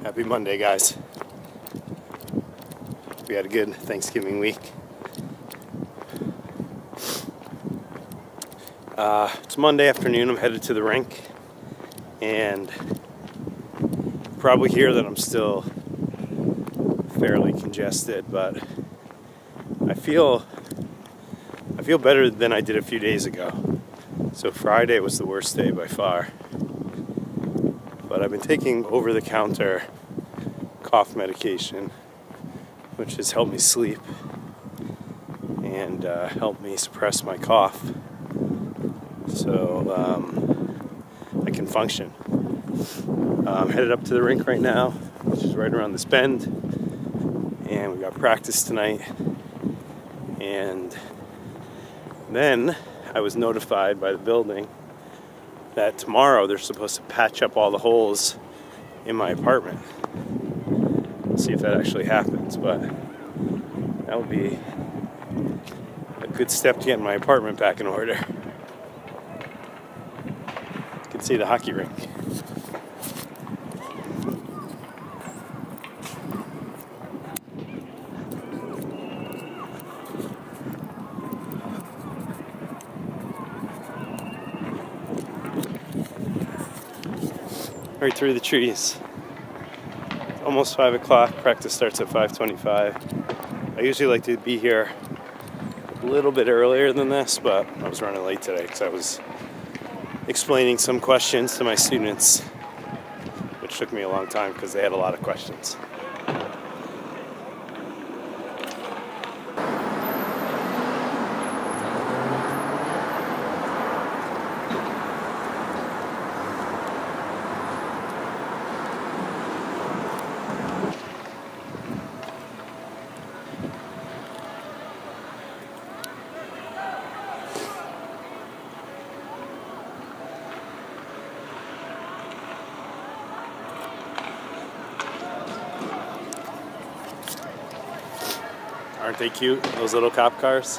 Happy Monday, guys. We had a good Thanksgiving week. It's Monday afternoon. I'm headed to the rink, and you probably hear that I'm still fairly congested, but I feel better than I did a few days ago. So Friday was the worst day by far. But I've been taking over-the-counter cough medication, which has helped me sleep and helped me suppress my cough, so I can function. I'm headed up to the rink right now, which is right around this bend, and we got practice tonight. And then I was notified by the building that tomorrow they're supposed to patch up all the holes in my apartment. See if that actually happens, but that would be a good step to getting my apartment back in order. You can see the hockey rink. Right through the trees. It's almost 5 o'clock. Practice starts at 5:25. I usually like to be here a little bit earlier than this, but I was running late today because I was explaining some questions to my students, which took me a long time because they had a lot of questions. Aren't they cute, those little cop cars?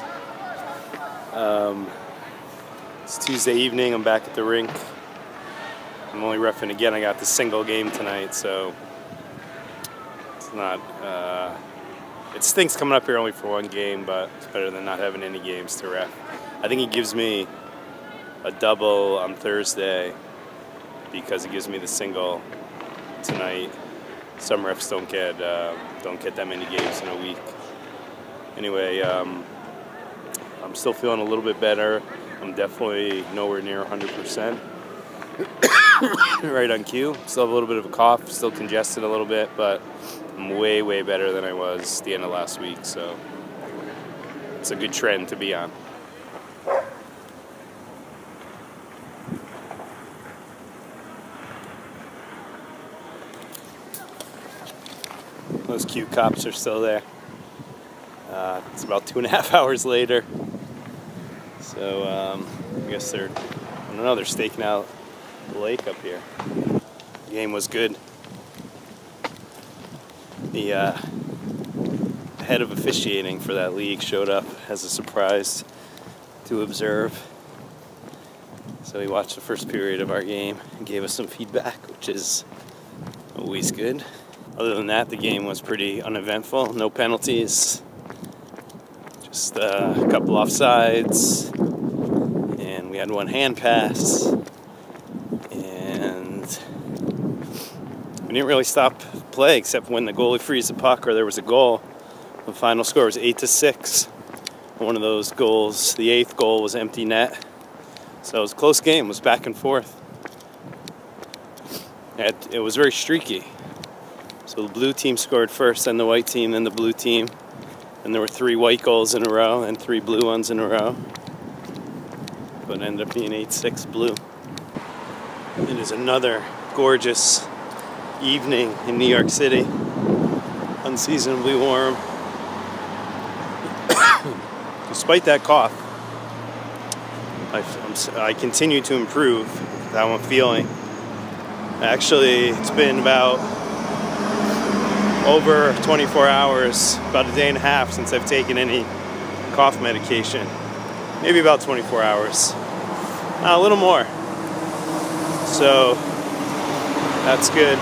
It's Tuesday evening, I'm back at the rink. I'm only reffing again. I got the single game tonight, so it's not, it stinks coming up here only for one game, but it's better than not having any games to ref. I think he gives me a double on Thursday because he gives me the single tonight. Some refs don't get that many games in a week. Anyway, I'm still feeling a little bit better. I'm definitely nowhere near 100%. Right on cue. Still have a little bit of a cough, still congested a little bit, but I'm way, way better than I was the end of last week, so it's a good trend to be on. Those cute cops are still there. It's about 2.5 hours later, so I guess they're staking out the lake up here. The game was good. The head of officiating for that league showed up as a surprise to observe. So he watched the first period of our game and gave us some feedback, which is always good. Other than that, the game was pretty uneventful. No penalties. Just a couple offsides, and we had one hand pass, and we didn't really stop play except when the goalie frees the puck or there was a goal. The final score was 8-6. One of those goals, the 8th goal, was empty net, so it was a close game. It was back and forth. It was very streaky. So the blue team scored first, then the white team, then the blue team. And there were 3 white goals in a row and 3 blue ones in a row. But it ended up being 8-6 blue. It is another gorgeous evening in New York City. Unseasonably warm. Despite that cough, I continue to improve with how I'm feeling. Actually, it's been about over 24 hours, about a day and a half since I've taken any cough medication. Maybe about 24 hours. A little more. So that's good.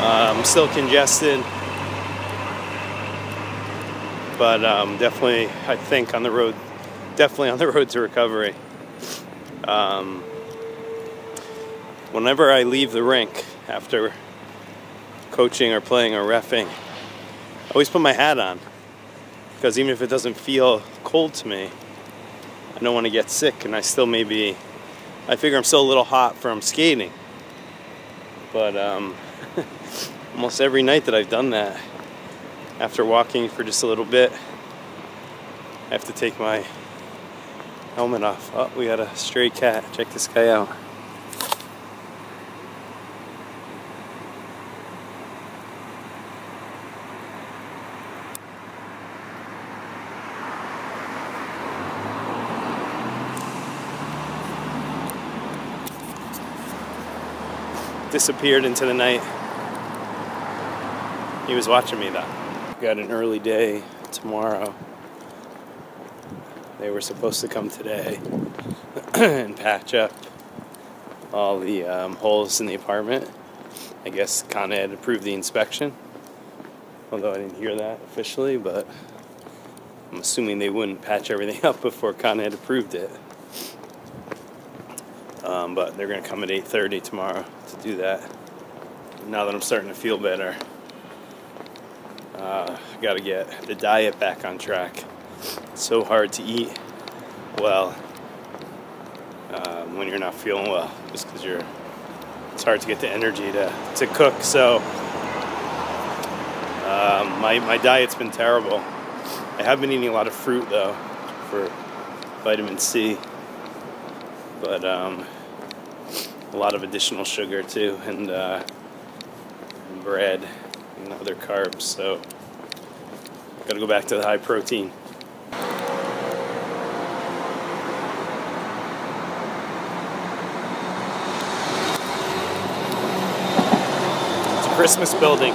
I'm still congested, but definitely, I think on the road to recovery. Whenever I leave the rink after coaching or playing or reffing, I always put my hat on, because even if it doesn't feel cold to me, I don't want to get sick, and I figure I'm still a little hot from skating. But almost every night that I've done that, after walking for just a little bit, I have to take my helmet off. Oh, we got a stray cat. Check this guy out. Disappeared into the night. He was watching me though. Got an early day tomorrow. They were supposed to come today and patch up all the holes in the apartment. I guess Con Ed approved the inspection, although I didn't hear that officially, but I'm assuming they wouldn't patch everything up before Con Ed approved it. But they're going to come at 8:30 tomorrow to do that. Now that I'm starting to feel better, got to get the diet back on track. It's so hard to eat well when you're not feeling well, just because it's hard to get the energy to cook. So my diet's been terrible. I have been eating a lot of fruit though for vitamin C, but a lot of additional sugar too, and bread and other carbs, so gotta go back to the high protein. It's a Christmas building.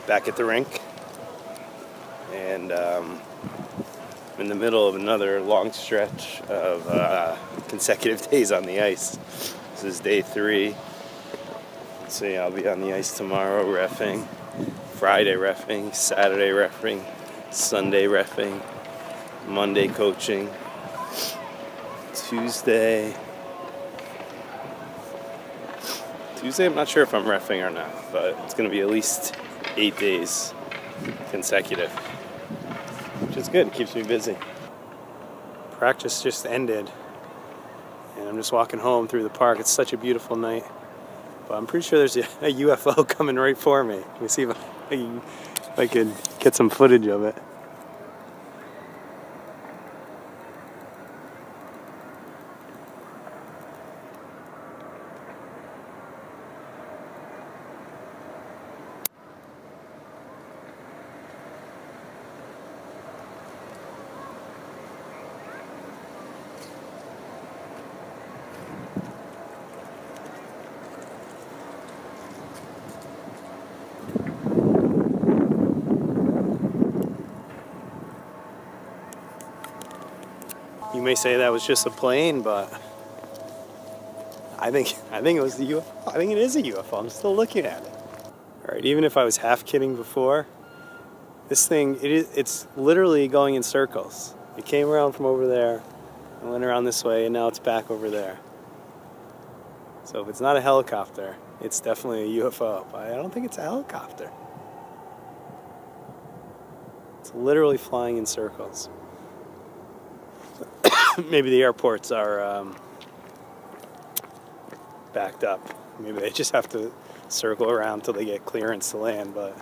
Back at the rink, and I'm in the middle of another long stretch of consecutive days on the ice. This is day 3. So yeah, I'll be on the ice tomorrow reffing, Friday reffing, Saturday reffing, Sunday reffing, Monday coaching, Tuesday I'm not sure if I'm reffing or not, but it's going to be at least 8 days consecutive, which is good. It keeps me busy. Practice just ended, and I'm just walking home through the park. It's such a beautiful night, but I'm pretty sure there's a UFO coming right for me. Let me see if I could get some footage of it. You may say that was just a plane, but I think it was the UFO. I think it is a UFO. I'm still looking at it. All right, even if I was half kidding before, this thing, it's literally going in circles. It came around from over there and went around this way, and now it's back over there. So if it's not a helicopter, it's definitely a UFO, but I don't think it's a helicopter. It's literally flying in circles. Maybe the airports are backed up. Maybe they just have to circle around till they get clearance to land, but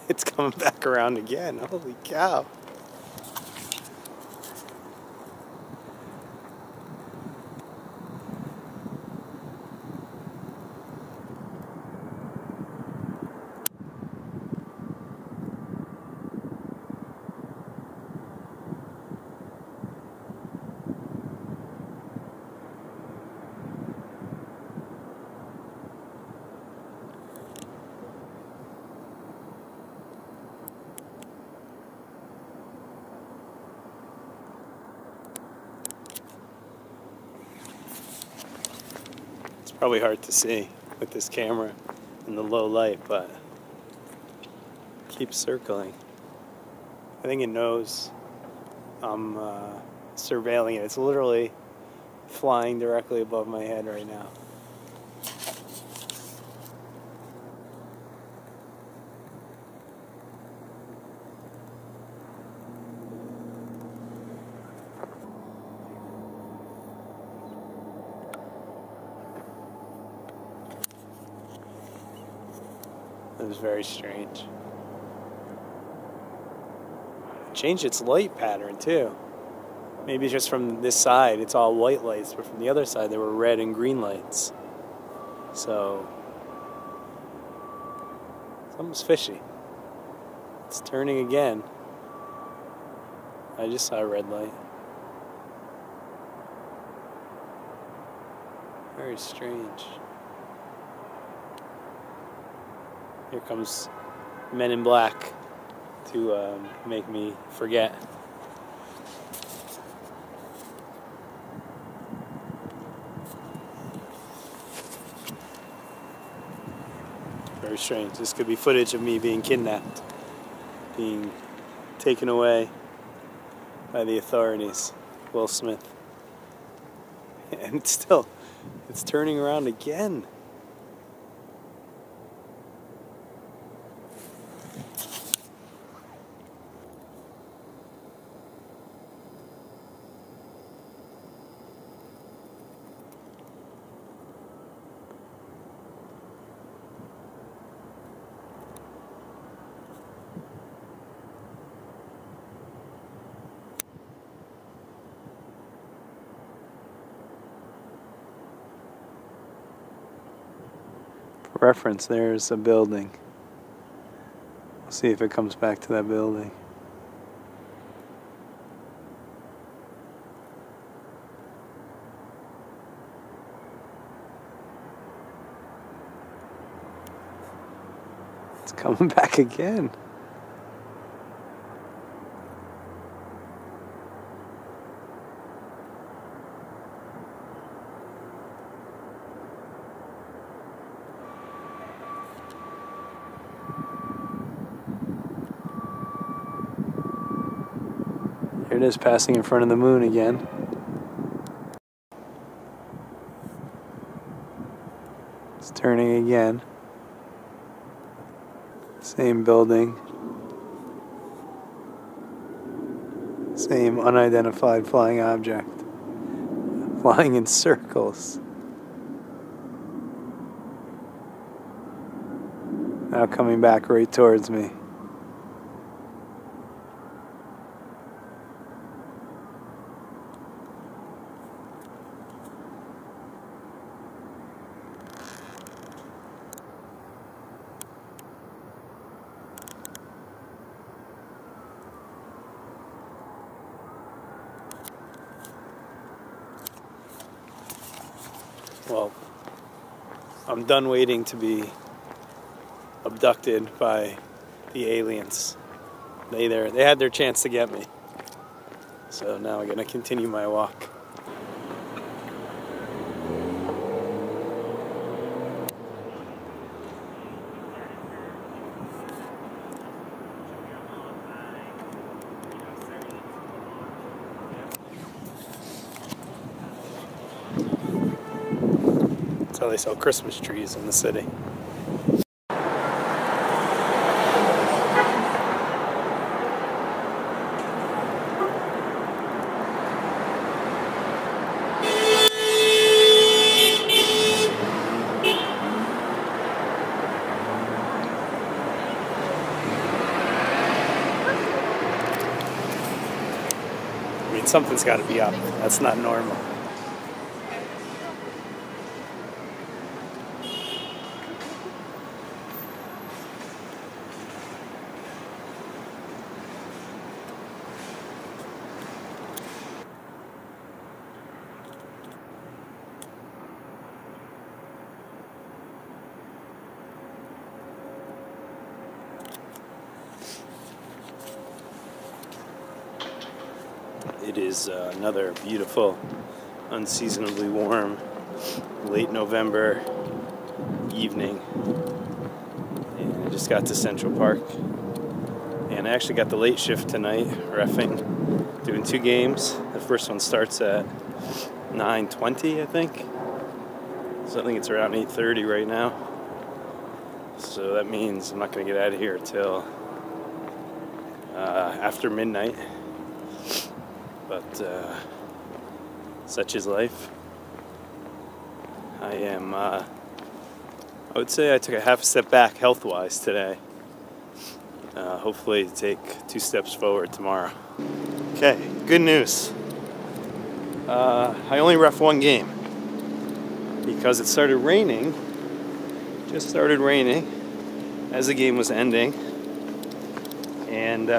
it's coming back around again. Holy cow. Probably hard to see with this camera in the low light, but it keeps circling. I think it knows I'm surveilling it. It's literally flying directly above my head right now. It was very strange. It changed its light pattern too. Maybe just from this side it's all white lights, but from the other side there were red and green lights. So something's fishy. It's turning again. I just saw a red light. Very strange. Here comes Men in Black to make me forget. Very strange. This could be footage of me being kidnapped, being taken away by the authorities. Will Smith. And still, it's turning around again. For reference, there's a building. We'll see if it comes back to that building. It's coming back again. Here it is, passing in front of the moon again. It's turning again. Same building. Same unidentified flying object. Flying in circles. Now coming back right towards me. Well, I'm done waiting to be abducted by the aliens. They had their chance to get me. So now I'm going to continue my walk. That's how they sell Christmas trees in the city. I mean, something's got to be up. That's not normal. It is another beautiful, unseasonably warm late November evening, and I just got to Central Park, and I actually got the late shift tonight, reffing, doing 2 games. The first one starts at 9:20, I think. So I think it's around 8:30 right now. So that means I'm not going to get out of here till after midnight. But such is life. I would say I took a half a step back health-wise today. Hopefully take 2 steps forward tomorrow. Okay, good news. I only ref 1 game because it started raining. Just started raining as the game was ending, and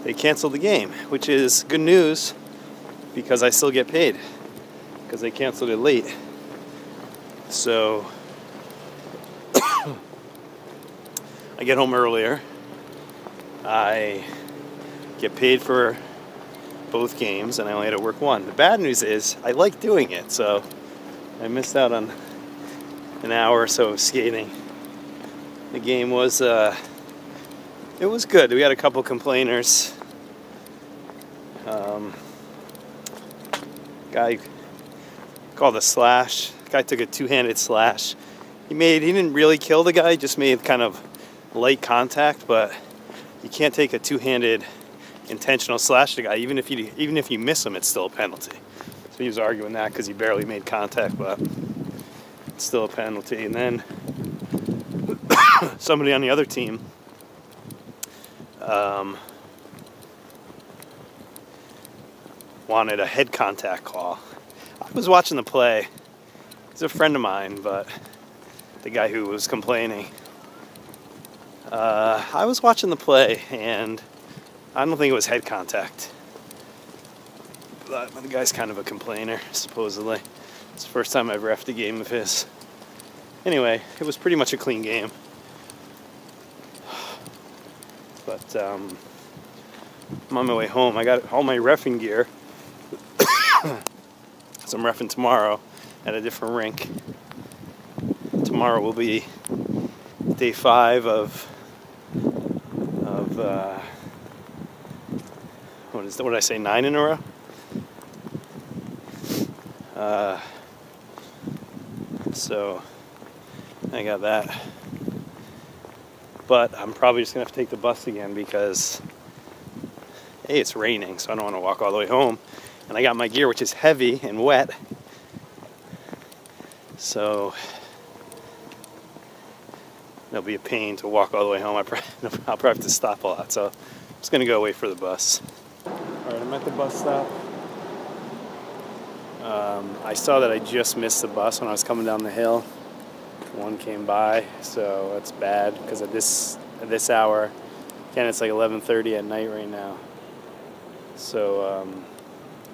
they canceled the game, which is good news because I still get paid because they canceled it late. So I get home earlier. I get paid for both games, and I only had to work 1. The bad news is I like doing it, so I missed out on an hour or so of skating. The game was it was good. We had a couple complainers. Guy called a slash. Guy took a 2-handed slash. He didn't really kill the guy, he just made kind of light contact, but you can't take a 2-handed intentional slash to the guy. Even if you miss him, it's still a penalty. So he was arguing that because he barely made contact, but it's still a penalty. And then somebody on the other team wanted a head contact call. I was watching the play. He's a friend of mine, but the guy who was complaining. I was watching the play, and I don't think it was head contact. But the guy's kind of a complainer, supposedly. It's the first time I've reffed a game of his. Anyway, it was pretty much a clean game. But I'm on my way home. I got all my reffing gear. So I'm reffing tomorrow at a different rink. Tomorrow will be day 5 of what did I say, 9 in a row? So I got that. But I'm probably just gonna have to take the bus again because A, it's raining, so I don't want to walk all the way home. And I got my gear, which is heavy and wet. So it'll be a pain to walk all the way home. I'll probably have to stop a lot. So I'm just going to go wait for the bus. All right, I'm at the bus stop. I saw that I just missed the bus when I was coming down the hill. One came by, so that's bad because at this hour, again, it's like 11:30 at night right now. So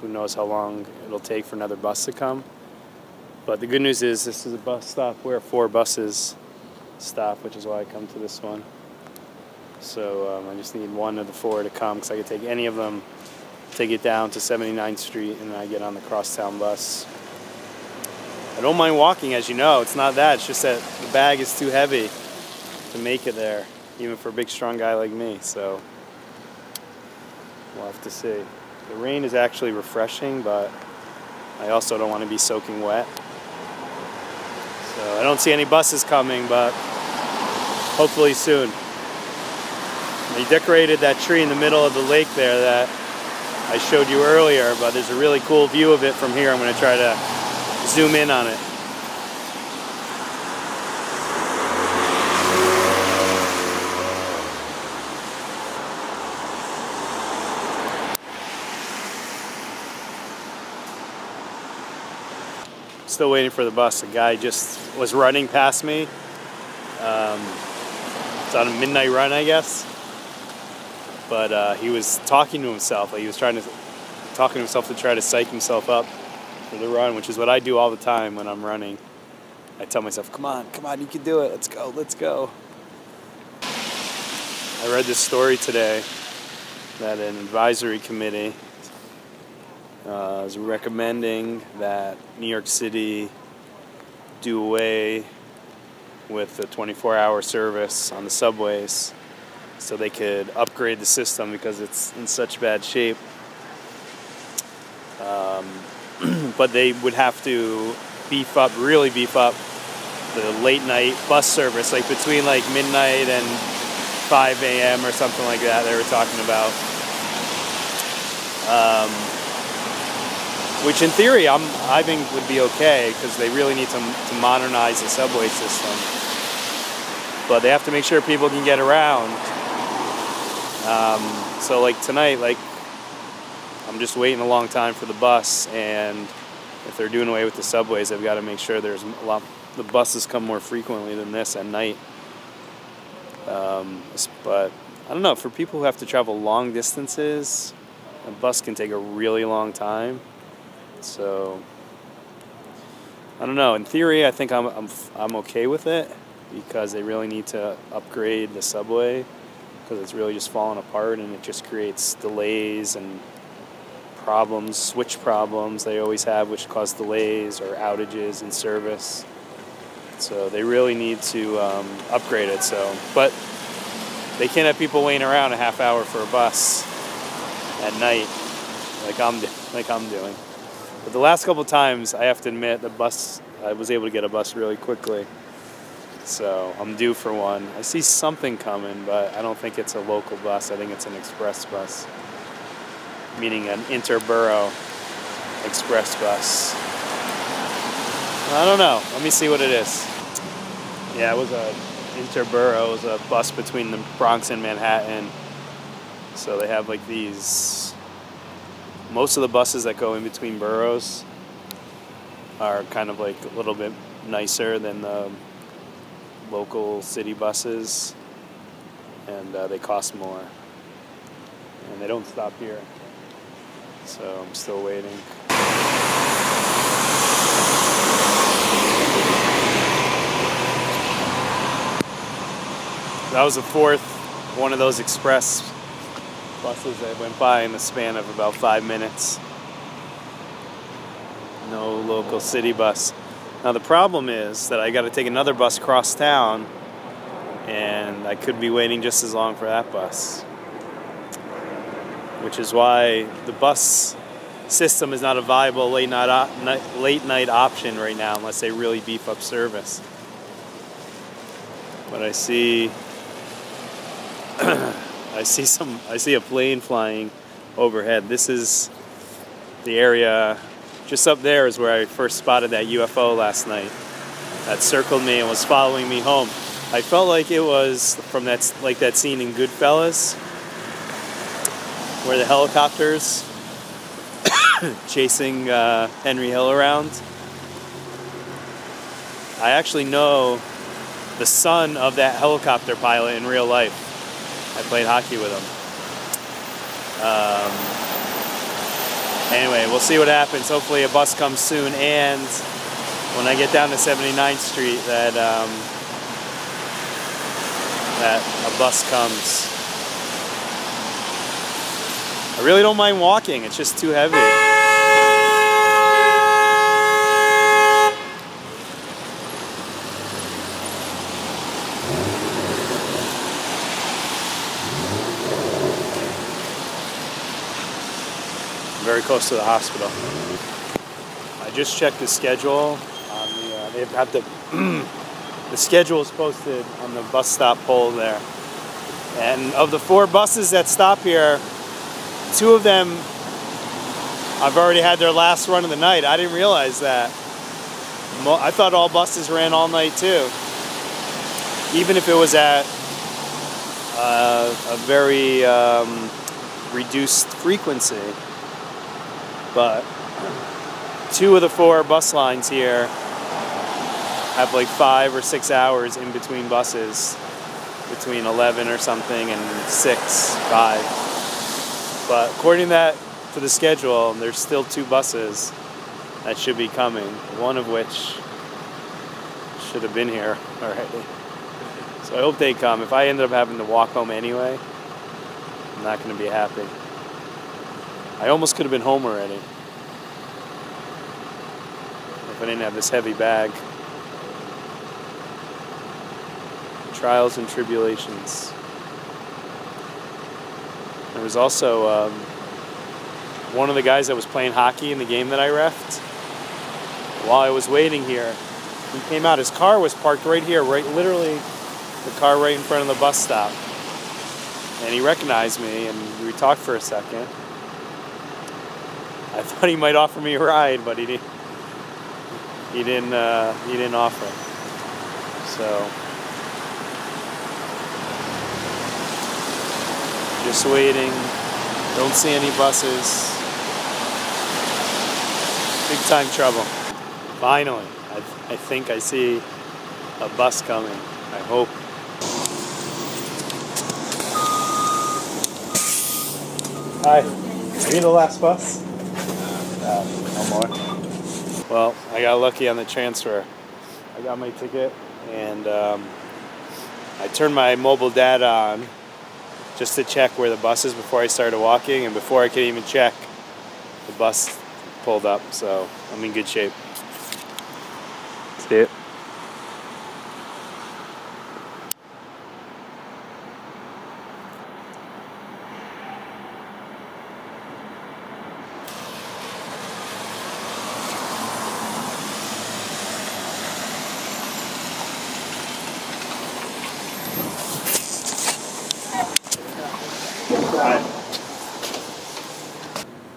who knows how long it'll take for another bus to come. But the good news is this is a bus stop where 4 buses stop, which is why I come to this one. So I just need 1 of the 4 to come because I can take any of them, take it down to 79th Street, and then I get on the crosstown bus. I don't mind walking, as you know. It's not that. It's just that the bag is too heavy to make it there, even for a big, strong guy like me. So we'll have to see. The rain is actually refreshing, but I also don't want to be soaking wet. So I don't see any buses coming, but hopefully soon. They decorated that tree in the middle of the lake there that I showed you earlier, but there's a really cool view of it from here. I'm going to try to zoom in on it. Still waiting for the bus. A guy just was running past me. It's on a midnight run, I guess. But he was talking to himself. Like he was talking to himself to try to psych himself up for the run, which is what I do all the time when I'm running. I tell myself, come on, you can do it. Let's go. I read this story today that an advisory committee is recommending that New York City do away with the 24-hour service on the subways so they could upgrade the system because it's in such bad shape. But they would have to really beef up the late night bus service, like between like midnight and 5 a.m. or something like that they were talking about. Which in theory I think would be okay because they really need to modernize the subway system. But they have to make sure people can get around. So like tonight, like I'm just waiting a long time for the bus, and if they're doing away with the subways, they've got to make sure there's the buses come more frequently than this at night. But I don't know, for people who have to travel long distances, a bus can take a really long time. So I don't know. In theory, I think I'm okay with it because they really need to upgrade the subway because it's really just falling apart and it just creates delays and problems, switch problems they always have, which cause delays or outages in service. So they really need to upgrade it. So, but they can't have people waiting around a half hour for a bus at night, like I'm doing. But the last couple times, I have to admit, I was able to get a bus really quickly. So I'm due for one. I see something coming, but I don't think it's a local bus. I think it's an express bus, meaning an interborough express bus. I don't know. Let me see what it is. Yeah, it was a interborough. It was a bus between the Bronx and Manhattan. So they have like these. Most of the buses that go in between boroughs are kind of like a little bit nicer than the local city buses, and they cost more. And they don't stop here. So I'm still waiting. That was the fourth one of those express buses that went by in the span of about 5 minutes. No local city bus. Now the problem is that I got to take another bus across town, and I could be waiting just as long for that bus. Which is why the bus system is not a viable late night option right now unless they really beef up service. But I see I see a plane flying overhead. This is the area just up there is where I first spotted that UFO last night. That circled me and was following me home. I felt like it was from that scene in Goodfellas where the helicopters chasing Henry Hill around. I actually know the son of that helicopter pilot in real life. I played hockey with him. Anyway, we'll see what happens. Hopefully a bus comes soon, and when I get down to 79th Street that a bus comes. I really don't mind walking, it's just too heavy. Very close to the hospital. I just checked the schedule on the. They have the schedule is posted on the bus stop pole there. And of the 4 buses that stop here, 2 of them I've already had their last run of the night. I didn't realize that. I thought all buses ran all night too, even if it was at a very reduced frequency. But 2 of the 4 bus lines here have like 5 or 6 hours in between buses, between 11 or something and 6, 5. But according to the schedule, there's still 2 buses that should be coming, one of which should have been here already. So I hope they come. If I end up having to walk home anyway, I'm not going to be happy. I almost could have been home already. if I didn't have this heavy bag. Trials and tribulations. There was also one of the guys that was playing hockey in the game that I reffed. While I was waiting here, he came out. His car was parked right here, right, literally the car right in front of the bus stop. And he recognized me, and we talked for a second. I thought he might offer me a ride, but he didn't. He didn't offer. So just waiting. Don't see any buses. Big time trouble. Finally, I think I see a bus coming. I hope. Hi. Are you the last bus? No more. Well, I got lucky on the transfer. I got my ticket, and I turned my mobile data on just to check where the bus is before I started walking, and before I could even check, the bus pulled up, so I'm in good shape. See it? Hi.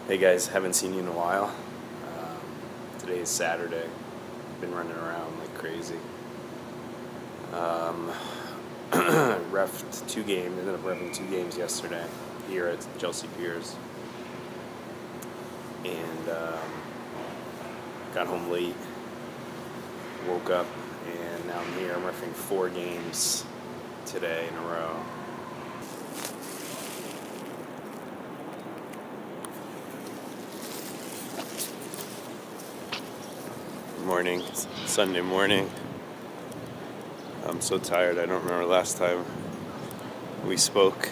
Hey guys, haven't seen you in a while. Today is Saturday. Been running around like crazy. Reffed 2 games, ended up reffing 2 games yesterday here at Chelsea Piers. And got home late, woke up, and now I'm here. I'm reffing 4 games today in a row. Morning, it's Sunday morning. I'm so tired, I don't remember last time we spoke.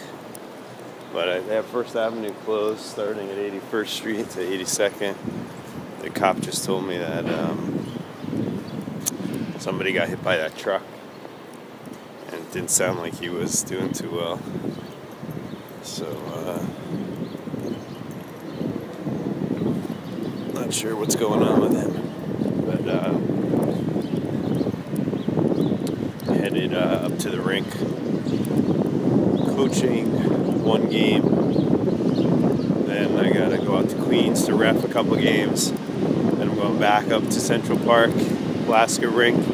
But they have First Avenue closed, starting at 81st Street to 82nd. The cop just told me that somebody got hit by that truck, and it didn't sound like he was doing too well. So, not sure what's going on with him. But headed up to the rink, coaching 1 game. Then I gotta go out to Queens to ref a couple games. Then I'm going back up to Central Park, Alaska rink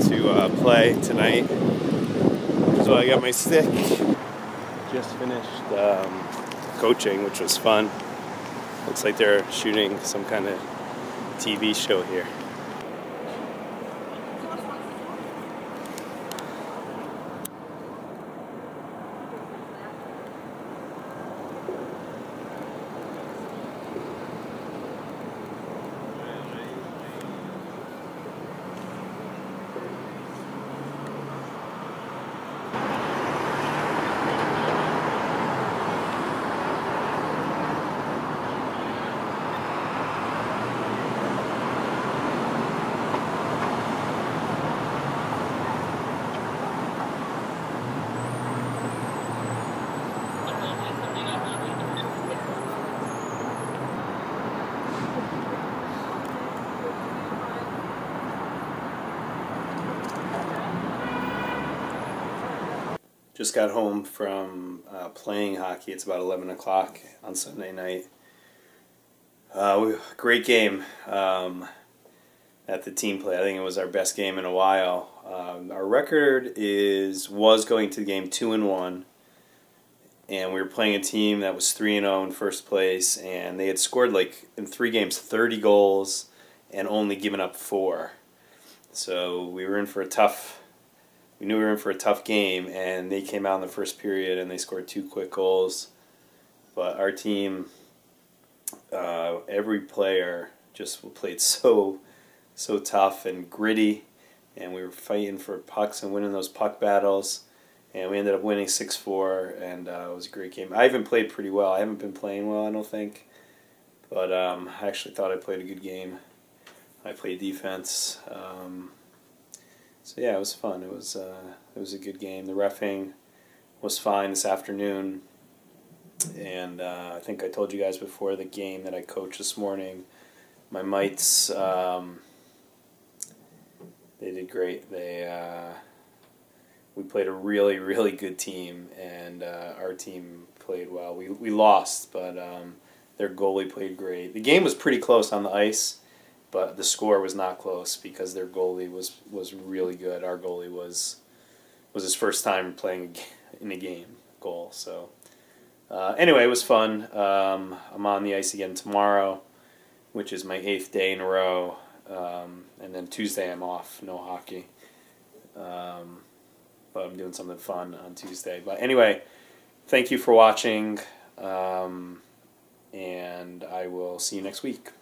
to play tonight. So I got my stick. Just finished coaching, which was fun. Looks like they're shooting some kind of TV show here. Just got home from playing hockey. It's about 11 o'clock on Sunday night. Great game at the team play. I think it was our best game in a while. Our record was going to the game 2-1, and we were playing a team that was 3-0 in first place, and they had scored like in 3 games 30 goals and only given up 4. So we were in for a tough. We knew we were in for a tough game, and they came out in the first period and they scored 2 quick goals. But our team, every player just played so tough and gritty, and we were fighting for pucks and winning those puck battles, and we ended up winning 6-4, and it was a great game. I even played pretty well. I haven't been playing well, I don't think, but I actually thought I played a good game. I played defense. So yeah, it was fun. It was a good game. The reffing was fine this afternoon, and I think I told you guys before the game that I coached this morning. My mites, they did great. We played a really, really good team, and our team played well. We lost, but their goalie played great. The game was pretty close on the ice, but the score was not close because their goalie was really good. Our goalie was his first time playing in a game goal. So anyway, it was fun. I'm on the ice again tomorrow, which is my 8th day in a row, and then Tuesday I'm off, no hockey. But I'm doing something fun on Tuesday. But anyway, thank you for watching, and I will see you next week.